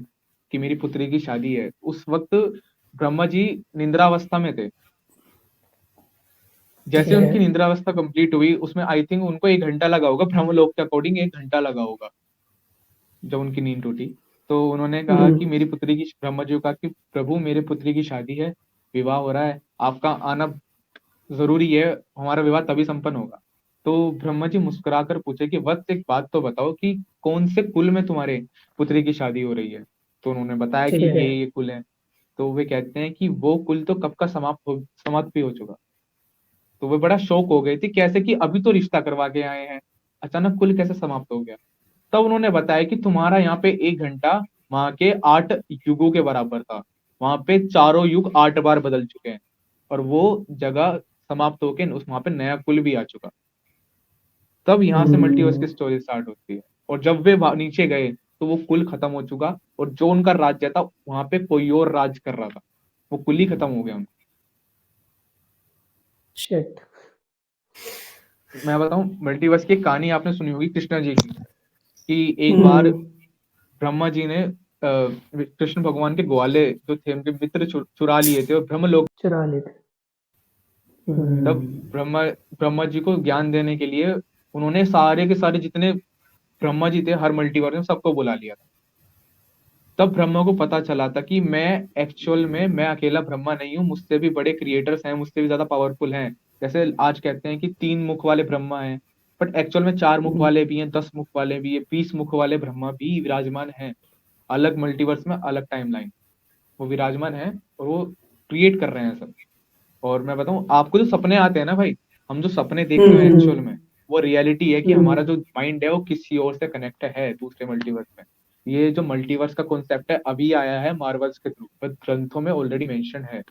कि मेरी पुत्री की शादी है, उस वक्त ब्रह्मा जी निंद्रावस्था में थे। ठीक जैसे है। उनकी निंद्रावस्था कंप्लीट हुई, उसमें आई थिंक उनको 1 घंटा लगा होगा, ब्रह्मलोक के अकॉर्डिंग 1 घंटा लगा होगा जब उनकी नींद टूटी। तो उन्होंने कहा कि हम्म, मेरी पुत्री की, ब्रह्मा जी को कहा कि प्रभु मेरे पुत्री की शादी है, विवाह हो रहा है, आपका आना जरूरी है, हमारा विवाह तभी संपन्न होगा। तो ब्रह्मा जी मुस्कुराकर पूछे कि वत्स एक बात तो बताओ कि कौन से कुल में तुम्हारे पुत्री की शादी हो रही है। तो उन्होंने बताया ठीक कि है। ये कुल है। तो वे कहते हैं कि वो कुल तो कब का समाप्त भी हो चुका। तो वे बड़ा शौक हो गए थे, कैसे कि अभी तो रिश्ता करवा के आए हैं, अचानक कुल कैसे समाप्त हो गया। तब उन्होंने बताया कि तुम्हारा यहाँ पे 1 घंटा वहां के 8 युगों के बराबर था, वहां पे चारों युग 8 बार बदल चुके हैं, और वो जगह समाप्त होके उस वहां पे नया कुल भी आ चुका। तब यहाँ से मल्टीवर्स की हम्म, स्टोरी स्टार्ट होती है। और जब वे नीचे गए तो वो कुल खत्म हो चुका, और जो उनका राज्य था वहां पे कोई और राज कर रहा था, वो कुल ही खत्म हो गया उनका। शिट। मैं बताऊं, मल्टीवर्स की एक कहानी आपने सुनी होगी कृष्णा जी की, कि एक बार हम्म, ब्रह्मा जी ने कृष्ण भगवान के ग्वाले जो थे उनके मित्र चुरा लिए थे और ब्रह्मलोक। चुरा लेते। तब हम्म, ब्रह्मा ब्रह्मा जी को ज्ञान देने के लिए उन्होंने सारे के सारे जितने ब्रह्मा जी थे हर मल्टीवर्स में सबको बुला लिया था। तब ब्रह्मा को पता चला था कि मैं एक्चुअल में मैं अकेला ब्रह्मा नहीं हूँ, मुझसे भी बड़े क्रिएटर्स हैं, मुझसे भी ज्यादा पावरफुल हैं। जैसे आज कहते हैं कि 3 मुख वाले ब्रह्मा हैं, बट एक्चुअल में 4 मुख हम्म, वाले भी हैं, 10 मुख वाले भी हैं, 20 मुख वाले ब्रह्मा भी विराजमान हैं। अलग मल्टीवर्स में अलग टाइमलाइन वो विराजमान है, और वो क्रिएट कर रहे हैं सब। और मैं बताऊं आपको, जो सपने आते हैं ना भाई, हम जो सपने देखते हैं हम्म, एक्चुअल में, वो रियलिटी है कि हम्म, हमारा जो माइंड है वो किसी और से कनेक्ट है दूसरे मल्टीवर्स में। ये जो मल्टीवर्स का कॉन्सेप्ट है अभी आया है मार्वल्स के थ्रू, बट ग्रंथों में ऑलरेडी मेंशन है।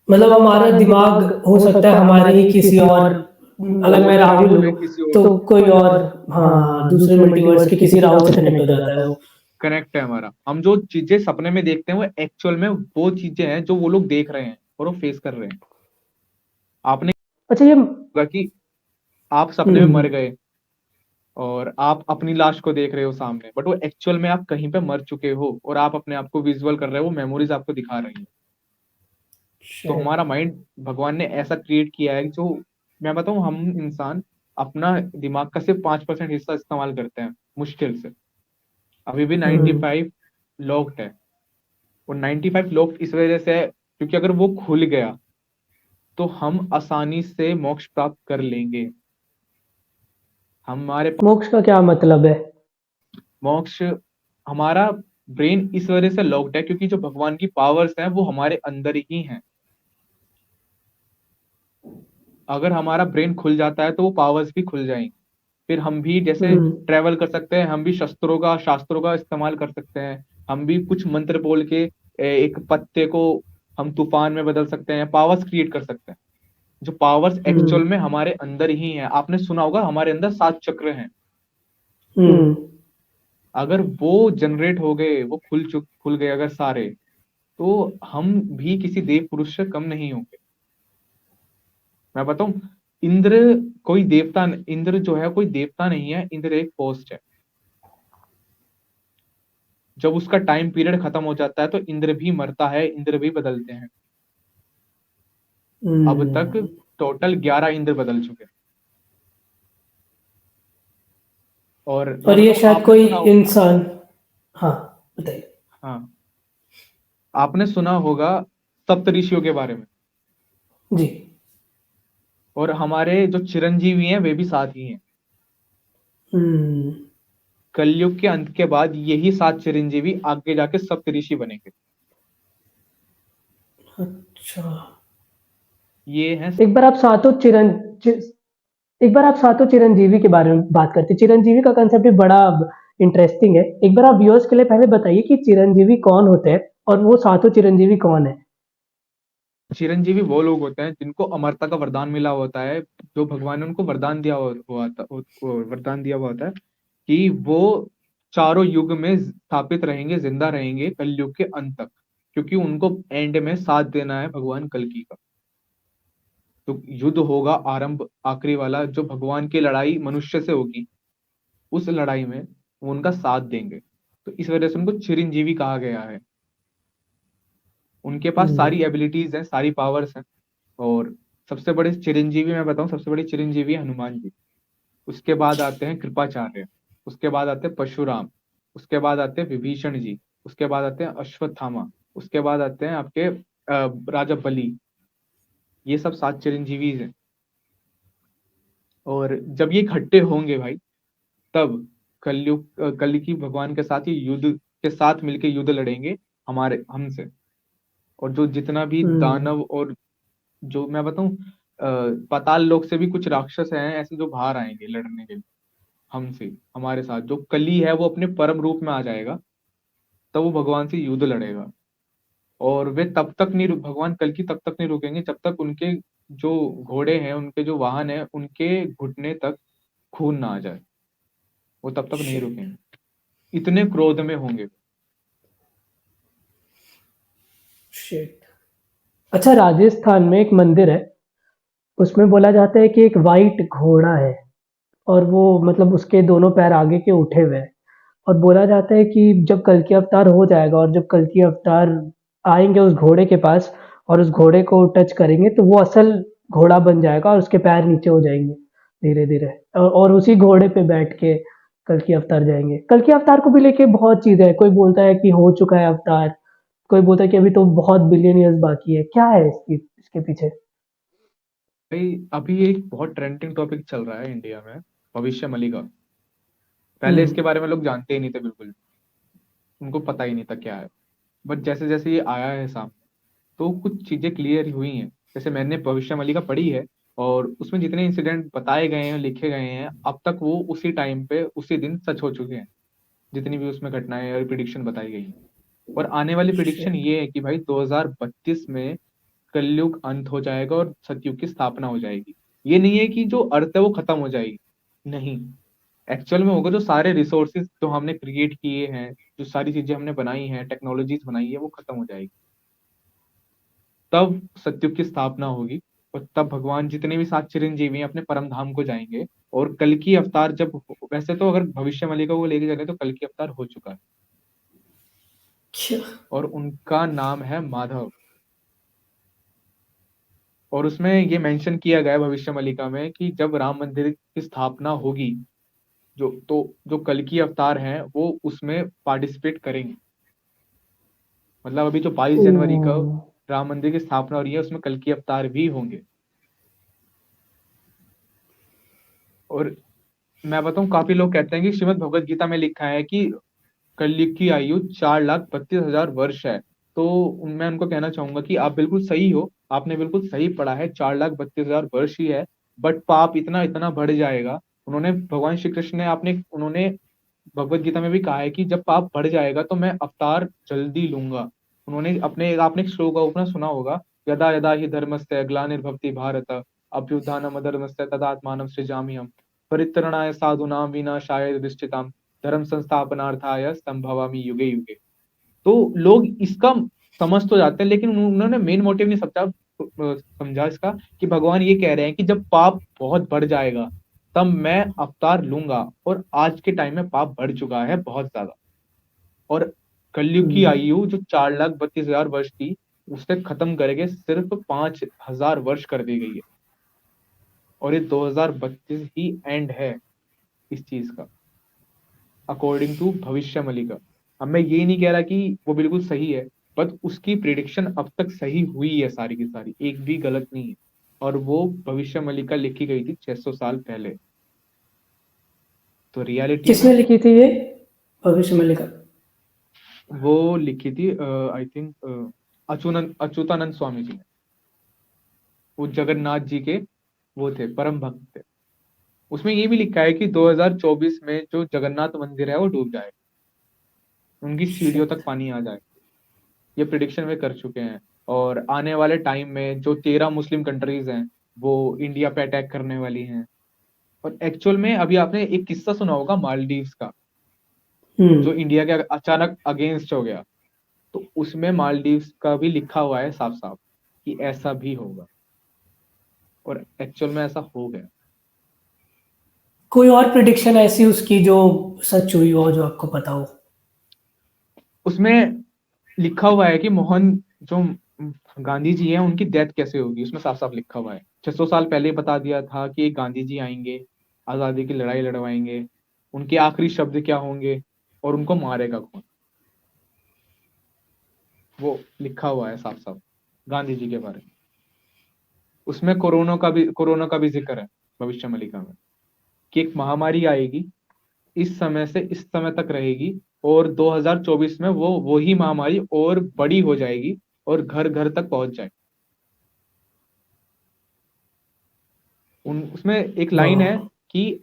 मतलब हमारा दिमाग हो सकता है हमारे ही किसी और, अगर मैं अगर मैं राहुल राहुल हूँ है किसी और, तो कोई और, हाँ, दूसरे मल्टीवर्स के किसी राहुल से कनेक्ट हो जाता है वो। कनेक्ट है हमारा। हम जो चीजें सपने में देखते हैं वो एक्चुअल में वो चीजें हैं जो वो लोग देख रहे हैं और वो फेस कर रहे हैं। आपने अच्छा ये। कहा कि आप सपने में मर हम्म, गए और आप अपनी लाश को देख रहे हो सामने, बट वो एक्चुअल में आप कहीं पे मर चुके हो और आप अपने आप को विजुअल कर रहे हो, वो मेमोरीज आपको दिखा रही है। तो शिट। हमारा माइंड भगवान ने ऐसा क्रिएट किया है जो, मैं बताऊं, हम इंसान अपना दिमाग का सिर्फ 5% हिस्सा इस्तेमाल करते हैं मुश्किल से। अभी भी हम्म, 95 लॉक्ड है। और 95 लॉक्ड इस वजह से है क्योंकि अगर वो खुल गया तो हम आसानी से मोक्ष प्राप्त कर लेंगे। हमारे मोक्ष का क्या मतलब है? मोक्ष, हमारा ब्रेन इस वजह से लॉक्ड है क्योंकि जो भगवान की पावर्स हैं वो हमारे अंदर ही हैं। अगर हमारा ब्रेन खुल जाता है तो वो पावर्स भी खुल जाएंगी, फिर हम भी जैसे हम्म, ट्रेवल कर सकते हैं, हम भी शास्त्रों का इस्तेमाल कर सकते हैं, हम भी कुछ मंत्र बोल के एक पत्ते को हम तूफान में बदल सकते हैं, पावर्स क्रिएट कर सकते हैं। जो पावर्स एक्चुअल हम्म, में हमारे अंदर ही हैं। आपने सुना होगा हमारे अंदर 7 चक्र हैं। हम्म, अगर वो जनरेट हो गए, वो खुल गए अगर सारे, तो हम भी किसी देव पुरुष से कम नहीं होंगे। मैं बताऊं, इंद्र कोई देवता, इंद्र जो है कोई देवता नहीं है, इंद्र एक पोस्ट है। जब उसका टाइम पीरियड खत्म हो जाता है तो इंद्र भी मरता है, इंद्र भी बदलते हैं। अब तक हम्म। टोटल 11 इंद्र बदल चुके हैं। और मैं और ये बताऊं शायद आपने कोई सुना हो, इंसान। हाँ, बताइए। हाँ, आपने सुना होगा सप्त ऋषियों के बारे में। जी। और हमारे जो चिरंजीवी हैं वे भी साथ ही हैं। हम्म। कलयुग के अंत के बाद यही 7 चिरंजीवी आगे जाके सप्त ऋषि बनेंगे। अच्छा। ये हैं। एक बार आप सातों चिरं चि, एक बार आप सातों चिरंजीवी के बारे में बात करते हैं। चिरंजीवी का कंसेप्ट भी बड़ा इंटरेस्टिंग है। एक बार आप व्यूअर्स के लिए पहले बताइए कि चिरंजीवी कौन होते हैं और वो सातों चिरंजीवी कौन है? चिरंजीवी वो लोग होते हैं जिनको अमरता का वरदान मिला होता है, जो भगवान ने उनको वरदान वरदान दिया हुआ होता है कि वो चारों युग में स्थापित रहेंगे, जिंदा रहेंगे कलयुग के अंत तक, क्योंकि उनको एंड में साथ देना है भगवान कल्कि का। तो युद्ध होगा आरंभ आखिरी वाला, जो भगवान की लड़ाई मनुष्य से होगी, उस लड़ाई में वो उनका साथ देंगे। तो इस वजह से उनको चिरंजीवी कहा गया है। उनके पास हम्म। सारी एबिलिटीज हैं, सारी पावर्स हैं। और सबसे बड़े चिरंजीवी मैं बताऊं, सबसे बड़ी चिरंजीवी है हनुमान जी। उसके बाद आते हैं कृपाचार्य। उसके बाद आते हैं परशुराम। उसके बाद आते हैं विभीषण जी। उसके बाद आते हैं अश्वत्थामा। उसके बाद आते हैं आपके राजा बलि। ये सब 7 चिरंजीवी हैं। और जब ये इकट्ठे होंगे भाई, तब कलयुग कल की भगवान के साथ ये युद्ध के साथ मिलके युद्ध लड़ेंगे हमारे हमसे। और जो जितना भी हम्म। दानव और जो मैं बताऊं पाताल लोक से भी कुछ राक्षस हैं ऐसे, जो बाहर आएंगे लड़ने के लिए हमसे, हमारे साथ। जो कली है वो अपने परम रूप में आ जाएगा, तब वो भगवान से युद्ध लड़ेगा। और वे तब तक नहीं भगवान कल की तब तक नहीं रुकेंगे जब तक उनके जो घोड़े हैं, उनके जो वाहन है, उनके घुटने तक खून ना आ जाए। वो तब तक नहीं शिट। रुकेंगे, इतने क्रोध में होंगे। शिट। अच्छा, राजस्थान में एक मंदिर है, उसमें बोला जाता है कि एक वाइट घोड़ा है, और वो मतलब उसके दोनों पैर आगे के उठे हुए हैं। और बोला जाता है कि जब कल्कि अवतार हो जाएगा और जब कल्कि अवतार आएंगे उस घोड़े के पास और उस घोड़े को टच करेंगे तो वो असल घोड़ा बन जाएगा और उसके पैर नीचे हो जाएंगे धीरे धीरे, और उसी घोड़े पे बैठ के कल्कि अवतार जाएंगे। कल्कि अवतार को भी लेके बहुत चीजें है, कोई बोलता है कि हो चुका है अवतार, कोई बोलता है कि अभी तो बहुत बिलियन ईयर्स बाकी है। क्या है इसके पीछे? भाई अभी एक बहुत ट्रेंडिंग टॉपिक चल रहा है इंडिया में, भविष्य मली का। पहले हम्म। इसके बारे में लोग जानते ही नहीं थे बिल्कुल, उनको पता ही नहीं था क्या है। बट जैसे जैसे ये आया है सामने, तो कुछ चीजें क्लियर हुई हैं। जैसे मैंने भविष्यवाणी का पढ़ी है, और उसमें जितने इंसिडेंट बताए गए हैं, लिखे गए हैं, अब तक वो उसी टाइम पे उसी दिन सच हो चुके हैं। जितनी भी उसमें घटनाएं और प्रिडिक्शन बताई गई हैं। और आने वाली प्रिडिक्शन शिट। ये है कि भाई 2032 में कलयुग अंत हो जाएगा और सतयुग की स्थापना हो जाएगी। ये नहीं है कि जो अर्थ है वो खत्म हो जाएगी, नहीं। एक्चुअल में होगा जो सारे रिसोर्सेज जो हमने क्रिएट किए हैं, जो सारी चीजें हमने बनाई हैं, टेक्नोलॉजीज बनाई है, वो खत्म हो जाएगी। तब सत्युग की स्थापना होगी। और तब भगवान जितने भी 7 चिरंजीवी हैं अपने परम धाम को जाएंगे। और कल की अवतार वैसे तो अगर भविष्य मलिका को लेके चले तो कल की अवतार हो चुका है, क्या? और उनका नाम है माधव। और उसमें ये मेंशन किया गया है भविष्य मलिका में कि जब राम मंदिर की स्थापना होगी, जो कल की अवतार हैं वो उसमें पार्टिसिपेट करेंगे। मतलब अभी जो 22 जनवरी को ओ। राम मंदिर की स्थापना हो रही है, उसमें कल की अवतार भी होंगे। और मैं बताऊं, काफी लोग कहते हैं कि श्रीमद् भगवत गीता में लिखा है कि कलयुग की आयु 4,32,000 वर्ष है। तो मैं उनको कहना चाहूंगा कि आप बिल्कुल सही हो, आपने बिल्कुल सही पढ़ा है, 4,32,000 वर्ष ही है। बट पाप इतना इतना बढ़ जाएगा। उन्होंने भगवान श्री कृष्ण ने आपने उन्होंने भगवत गीता में भी कहा है कि जब पाप बढ़ जाएगा तो मैं अवतार जल्दी लूंगा। उन्होंने अपने आपने एक श्लोक अपना सुना होगा, यदा यदा ही धर्मस्य ग्लानिर्भवति भारत अभ्युत्थानम अधर्मस्य तदात्मानं सृजाम्यहम् परित्रणाय साधूनां विनाशाय दुष्कृताम् धर्म संस्थापनार्थाय संभवामि युगे युगे। तो लोग इसका समझ तो जाते हैं, लेकिन उन्होंने मेन मोटिव नहीं समझा इसका, कि भगवान ये कह रहे हैं कि जब पाप बहुत बढ़ जाएगा तब मैं अवतार लूंगा। और आज के टाइम में पाप बढ़ चुका है बहुत ज्यादा। और कलयुग की हम्म। आयु जो 4,32,000 वर्ष थी, उसे खत्म करके सिर्फ 5,000 वर्ष कर दी गई है। और ये 2032 ही एंड है इस चीज का, अकॉर्डिंग टू भविष्य मलिका। अब मैं ये नहीं कह रहा कि वो बिल्कुल सही है, बट उसकी प्रिडिक्शन अब तक सही हुई है, सारी की सारी एक भी गलत नहीं है। और वो भविष्य मलिका लिखी गई थी 600 साल पहले। तो रियलिटी में किसने लिखी थी ये भविष्य में लिखा? वो लिखी थी, आई थिंक अच्युतानंद स्वामी जी ने। वो जगन्नाथ जी के वो थे, परम भक्त थे। उसमें ये भी लिखा है कि 2024 में जो जगन्नाथ मंदिर है वो डूब जाए, उनकी सीढ़ियों शिट। तक पानी आ जाए। ये प्रिडिक्शन वे कर चुके हैं। और आने वाले टाइम में जो 13 मुस्लिम कंट्रीज हैं, वो इंडिया पे अटैक करने वाली हैं। और एक्चुअल में अभी आपने एक किस्सा सुना होगा मालदीव्स का, हम्म। जो इंडिया के अचानक अगेंस्ट हो गया। तो उसमें मालदीव्स का भी लिखा हुआ है साफ साफ कि ऐसा भी होगा। और एक्चुअल में ऐसा हो गया। कोई और प्रिडिक्शन ऐसी उसकी जो सच हुई हो जो आपको पता हो? उसमें लिखा हुआ है कि मोहन जो गांधी जी हैं उनकी डेथ कैसे होगी, उसमें साफ साफ लिखा हुआ है। 600 साल पहले बता दिया था कि गांधी जी आएंगे, आजादी की लड़ाई लड़वाएंगे, उनके आखिरी शब्द क्या होंगे और उनको मारेगा कौन, वो लिखा हुआ है साफ साफ गांधी जी के बारे में। उसमें कोरोना का भी जिक्र है भविष्य मलिका में, कि एक महामारी आएगी, इस समय से इस समय तक रहेगी, और 2024 में वो वही महामारी और बड़ी हो जाएगी और घर घर तक पहुंच जाएगी। उन उसमें एक लाइन है हाँ। कि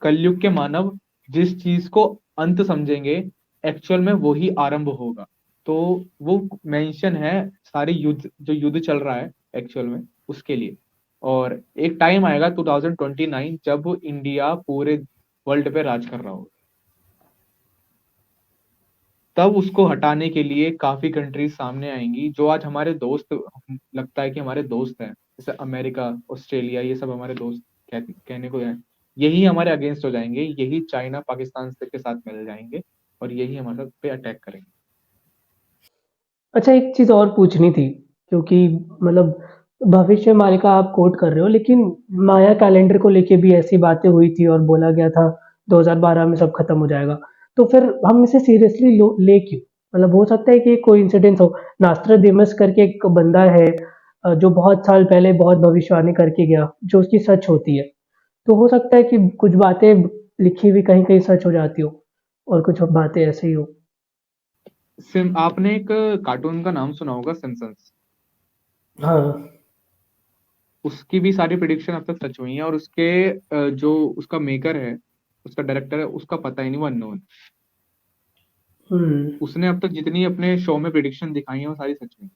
कलयुग के मानव जिस चीज को अंत समझेंगे, एक्चुअल में वही आरंभ होगा। तो वो मेंशन है सारे युद्ध, जो युद्ध चल रहा है एक्चुअल में उसके लिए। और एक टाइम आएगा 2029 जब इंडिया पूरे वर्ल्ड पे राज कर रहा होगा, तब उसको हटाने के लिए काफी कंट्रीज सामने आएंगी, जो आज हमारे दोस्त लगता है कि हमारे दोस्त हैं, जैसे अमेरिका, ऑस्ट्रेलिया, ये सब हमारे दोस्त कहने को है। यही हमारे अगेंस्ट हो जाएंगे, यही चाइना पाकिस्तान से के साथ मिल जाएंगे और यही हमारे साथ पे अटैक करेंगे। अच्छा, एक चीज़ और पूछनी थी, क्योंकि मतलब भविष्य मालिका आप कोट कर रहे हो, लेकिन माया कैलेंडर को लेके भी ऐसी बातें हुई थी और बोला गया था 2012 में सब खत्म हो जाएगा। तो फिर हम इसे सीरियसली ले क्यों? मतलब हो सकता है कि कोइंसिडेंस हो। नास्ट्राडेमस करके एक बंदा है, जो बहुत साल पहले बहुत भविष्यवाणी करके गया, जो उसकी सच होती है। तो हो सकता है कि कुछ बातें लिखी हुई कहीं कहीं सच हो जाती हो और कुछ बातें ऐसे ही हो। सिम आपने एक कार्टून का नाम सुना होगा, सिम्पसन्स। हाँ। उसकी भी सारी प्रिडिक्शन अब तक सच हुई हैं, और उसके जो उसका मेकर है, उसका डायरेक्टर है, उसका पता ही नहीं, वो अननोन। हम्म। उसने अब तक जितनी अपने शो में प्रिडिक्शन दिखाई है वो सारी सच हुई।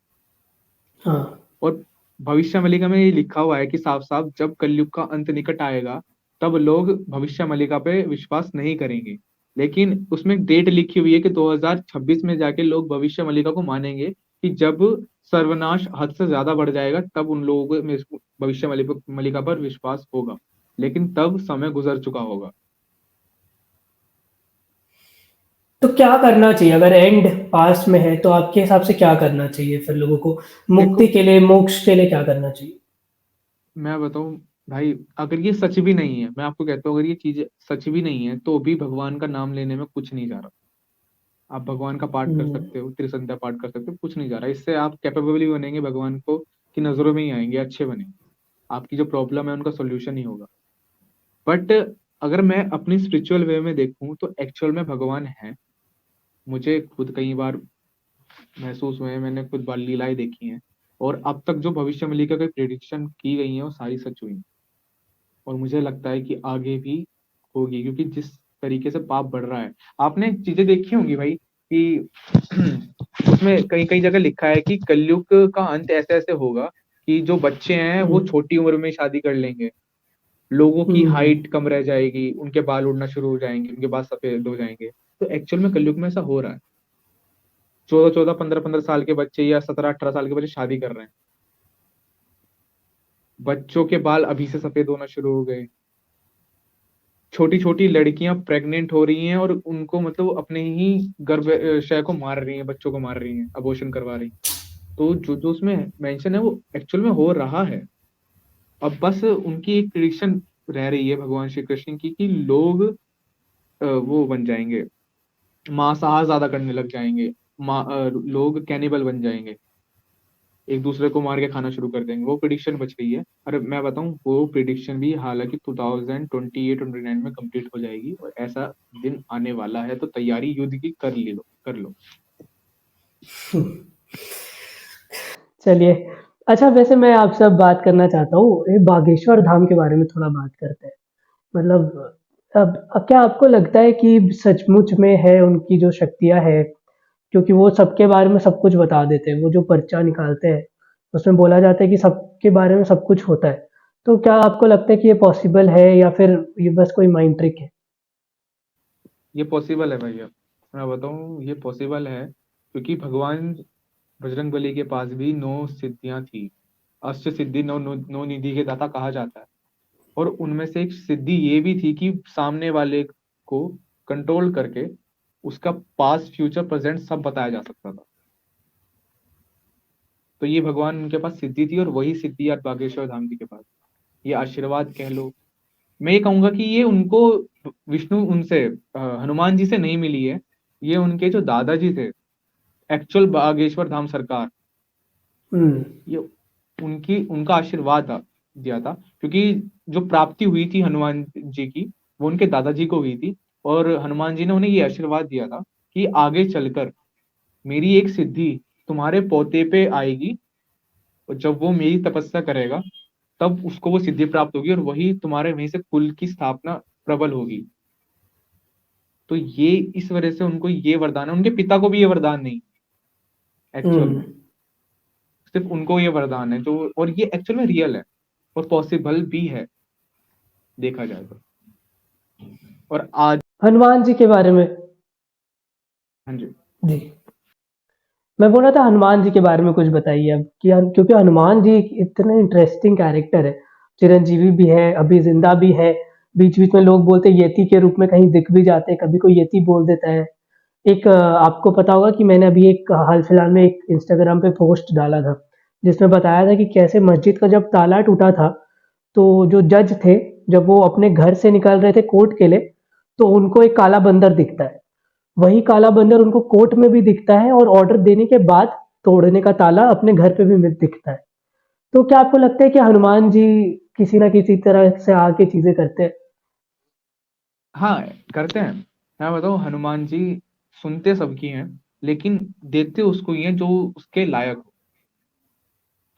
हाँ। और भविष्य मलिका में ये लिखा हुआ है कि साफ साफ जब कलयुग का अंत निकट आएगा, तब लोग भविष्य मलिका पे विश्वास नहीं करेंगे। लेकिन उसमें एक डेट लिखी हुई है कि 2026 में जाके लोग भविष्य मलिका को मानेंगे, कि जब सर्वनाश हद से ज्यादा बढ़ जाएगा तब उन लोगों में भविष्य मलिका पर विश्वास होगा, लेकिन तब समय गुजर चुका होगा। तो क्या करना चाहिए अगर एंड पास में है, तो आपके हिसाब से क्या करना चाहिए फिर लोगों को? मुक्ति देखो, के लिए, मोक्ष के लिए क्या करना चाहिए? मैं बताऊं भाई, अगर ये सच भी नहीं है, मैं आपको कहता हूँ, अगर ये चीज सच भी नहीं है तो भी भगवान का नाम लेने में कुछ नहीं जा रहा। आप भगवान का पाठ कर हम्म। सकते हो, त्रिसंध्या पाठ कर सकते हो, कुछ नहीं जा रहा। इससे आप कैपेबल भी बनेंगे, भगवान को की नजरों में ही आएंगे, अच्छे बनेंगे। आपकी जो प्रॉब्लम है उनका सोल्यूशन ही होगा। बट अगर मैं अपनी स्पिरिचुअल वे में देखूं तो एक्चुअल में भगवान है। मुझे खुद कई बार महसूस हुए हैं, मैंने खुद बार लीलाएं देखी हैं, और अब तक जो भविष्य में लिखा गई प्रिडिक्शन की गई है वो सारी सच हुई हैं। और मुझे लगता है कि आगे भी होगी, क्योंकि जिस तरीके से पाप बढ़ रहा है, आपने चीजें देखी होंगी भाई कि उसमें कई कई जगह लिखा है कि कलयुग का अंत ऐसे ऐसे होगा कि जो बच्चे हैं वो हम्म। छोटी उम्र में शादी कर लेंगे, लोगों की हम्म। हाइट कम रह जाएगी, उनके बाल उड़ना शुरू हो जाएंगे, उनके बाल सफेद हो जाएंगे। तो एक्चुअल में कलयुग में ऐसा हो रहा है। 14 14 15 15 साल के बच्चे या 17 18 साल के बच्चे शादी कर रहे हैं, बच्चों के बाल अभी से सफेद होना शुरू हो गए, छोटी छोटी लड़कियां प्रेग्नेंट हो रही हैं और उनको मतलब अपने ही गर्भाशय को मार रही हैं, बच्चों को मार रही हैं, अबॉर्शन करवा रही हैं। तो जो जो उसमें मेंशन है वो एक्चुअल में हो रहा है। अब बस उनकी एक प्रिडिक्शन रह रही है भगवान श्री कृष्ण की, कि लोग वो बन जाएंगे, मांसाहार ज्यादा करने लग जाएंगे, लोग कैनिबल बन जाएंगे, एक दूसरे को मार के खाना शुरू कर देंगे। वो प्रिडिक्शन बच रही है। अरे मैं बताऊं, वो प्रिडिक्शन भी हालांकि 2028 29 में कंप्लीट हो जाएगी, और ऐसा दिन आने वाला है, तो तैयारी युद्ध की कर लो। चलिए। अच्छा, वैसे मैं आपसे अब बात करना चाहता हूँ, ये बागेश्वर धाम के बारे में थोड़ा बात करते हैं। मतलब अब क्या आपको लगता है कि सचमुच में है उनकी जो शक्तियाँ हैं? क्योंकि वो सबके बारे में सब कुछ बता देते हैं, वो जो पर्चा निकालते हैं, उसमें बोला जाता है कि सबके बारे में सब कुछ होता है। तो क्या आपको लगता है कि ये पॉसिबल है या फिर ये बस कोई माइंड ट्रिक है? ये पॉसिबल है भैया, मैं बताऊं ये पॉसिबल है, क्योंकि भगवान बजरंग बली के पास भी 9 सिद्धियां थी। अष्ट सिद्धि नौ निधि के दाता कहा जाता है। और उनमें से एक सिद्धि ये भी थी कि सामने वाले को कंट्रोल करके उसका पास्ट फ्यूचर प्रेजेंट सब बताया जा सकता था। तो ये भगवान उनके पास सिद्धि थी, और वही सिद्धि आज बागेश्वर धाम जी के पास। ये आशीर्वाद कह लो। मैं ये कहूंगा कि ये उनको विष्णु उनसे हनुमान जी से नहीं मिली है। ये उनके जो दादाजी थे, एक्चुअल बागेश्वर धाम सरकार, हम्म। ये उनकी उनका आशीर्वाद दिया था। क्योंकि जो प्राप्ति हुई थी हनुमान जी की, वो उनके दादाजी को हुई थी। और हनुमान जी ने उन्हें ये आशीर्वाद दिया था कि आगे चलकर मेरी एक सिद्धि तुम्हारे पोते पे आएगी, और जब वो मेरी तपस्या करेगा तब उसको वो सिद्धि प्राप्त होगी, और वही तुम्हारे वहीं से कुल की स्थापना प्रबल होगी। तो ये इस वजह से उनको ये वरदान है। उनके पिता को भी ये वरदान नहीं एक्चुअल हम्म। में, सिर्फ उनको ये वरदान है। तो और ये एक्चुअल में रियल है और पॉसिबल भी है, देखा जाए तो। और आज, हनुमान जी के बारे में। हाँ जी। जी। मैं बोल रहा था हनुमान जी के बारे में कुछ बताइए अब कि क्योंकि हनुमान जी एक इतना इंटरेस्टिंग कैरेक्टर है। चिरंजीवी भी है, अभी जिंदा भी है। बीच बीच में लोग बोलते हैं यति के रूप में कहीं दिख भी जाते हैं, कभी कोई यति बोल देता है। एक आपको पता होगा कि मैंने अभी एक हाल फिलहाल में एक इंस्टाग्राम पे पोस्ट डाला था, जिसमें बताया था कि कैसे मस्जिद का जब ताला टूटा था, तो जो जज थे, जब वो अपने घर से निकल रहे थे कोर्ट के लिए, तो उनको एक काला बंदर दिखता है। वही काला बंदर उनको कोर्ट में भी दिखता है, और ऑर्डर देने के बाद तोड़ने का ताला अपने घर पे भी दिखता है। तो क्या आपको लगता है कि हनुमान जी किसी ना किसी तरह से आके चीजें करते हैं? हाँ, करते हैं। मैं बताऊँ, हनुमान जी सुनते सबकी हैं, लेकिन देते उसको ही हैं जो उसके लायक हो।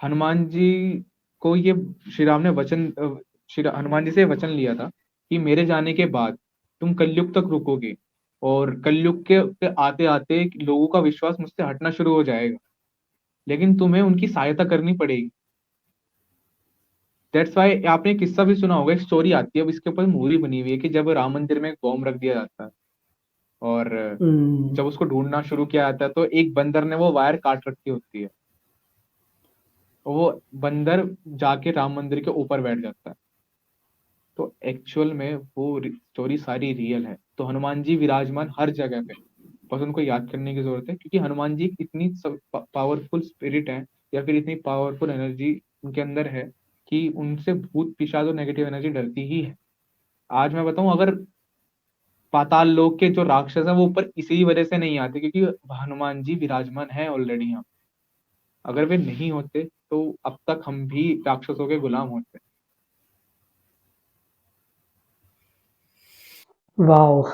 हनुमान जी को ये श्री राम ने वचन हनुमान जी से वचन लिया था कि मेरे जाने के बाद तुम कलयुग तक रुकोगे, और कलयुग के आते आते लोगों का विश्वास मुझसे हटना शुरू हो जाएगा, लेकिन तुम्हें उनकी सहायता करनी पड़ेगी। दैट्स वाई आपने एक किस्सा भी सुना होगा, एक स्टोरी आती है, अब इसके ऊपर मूवी बनी हुई है, कि जब राम मंदिर में एक बॉम्ब रख दिया जाता है, और हम्म। जब उसको ढूंढना शुरू किया जाता है, तो एक बंदर ने वो वायर काट रखी होती है। वो बंदर जाके राम मंदिर के ऊपर बैठ जाता है। तो एक्चुअल में वो स्टोरी सारी रियल है। तो हनुमान जी विराजमान हर जगह पे, बस उनको याद करने की जरूरत है, क्योंकि हनुमान जी इतनी पावरफुल स्पिरिट है, या फिर इतनी पावरफुल एनर्जी उनके अंदर है कि उनसे भूत पिशाच और नेगेटिव एनर्जी डरती ही है। आज मैं बताऊं, अगर पाताल लोक के जो राक्षस हैं वो ऊपर इसी वजह से नहीं आते, क्योंकि हनुमान जी विराजमान है ऑलरेडी यहाँ। अगर वे नहीं होते तो अब तक हम भी राक्षसों के गुलाम होते। वाह।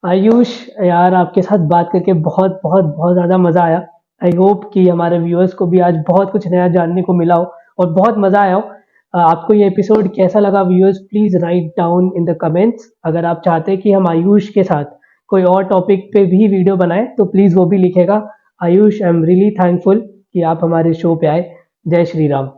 आयुष, यार आपके साथ बात करके बहुत बहुत बहुत ज़्यादा मज़ा आया। आई होप कि हमारे व्यूअर्स को भी आज बहुत कुछ नया जानने को मिला हो और बहुत मज़ा आया हो। आपको ये एपिसोड कैसा लगा viewers, please write down in the comments. अगर आप चाहते हैं कि हम आयुष के साथ कोई और टॉपिक पे भी वीडियो बनाएं तो प्लीज़ वो भी लिखेगा। Ayush, I am really thankful कि आप हमारे शो पे आए। जय श्री राम।